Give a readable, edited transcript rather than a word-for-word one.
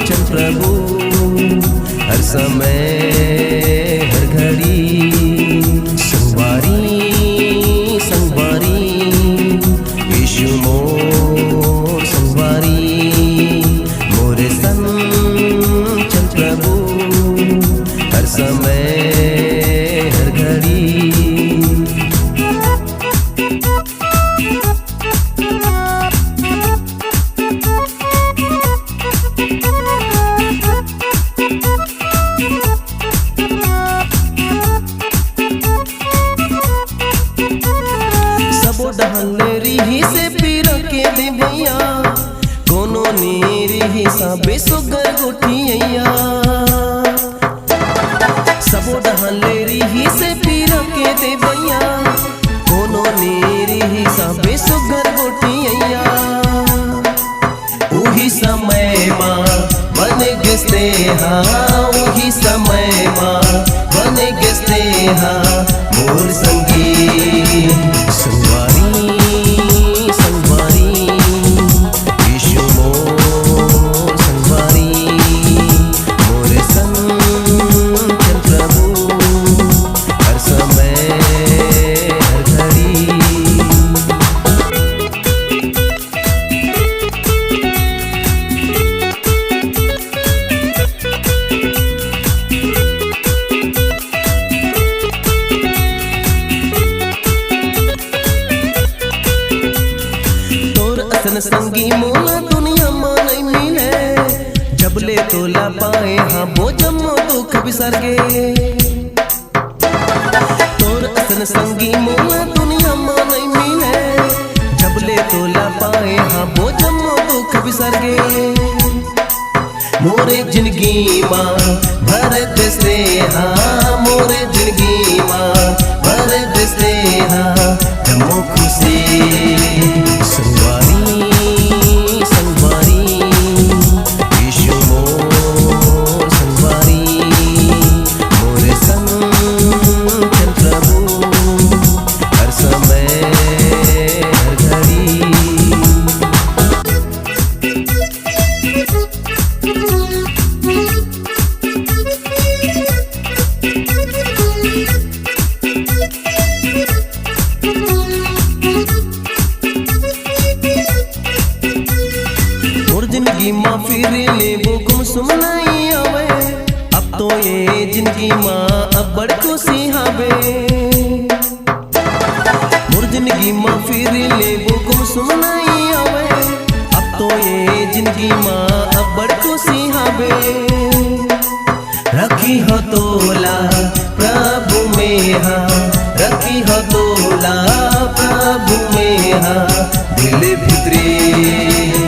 चल प्रभु हर समय हर घड़ी संगवारी संगवारी यीशु मोर संगवारी मोरे संग चल प्रभु हर समय हर घड़ी। रिही से पीर के दे भैया कोनो ने रिही साबे सुगर गोठिया सबो डहले रिही से पीर के दे भैया कोनो ने रिही साबे सुगर गोठिया उही समय मां बने गस्ते हाँ उही समय मां बने गस्ते हाँ मोर संगी संगवारी संगी मोला दुनिया में नहीं मिले जबले तोला पाए हाँ वो जम्मो दुख बिसर गे तोर असन संगी मोला दुनिया में नहीं मिले जबले तोला पाए हाँ वो जम्मो दुख बिसर गे मोरे जिंदगी माँ भरत से हाँ मोरे जिंदगी माँ भरत से हाँ जम्मो खुशी संगवारी जिंदगी माँ फिर ले वो गुम सुनाई आवे अब तो ये जिंदगी माँ अब बड़ खुशी हावे मोर जिंदगी माँ फिर ले वो गुम सुनाई आवे अब तो ये जिंदगी माँ अब बड़ खुशी हावे रखी हो तोला प्रभु में हाँ रखी हो तोला प्रभु में हाँ दिल भितरे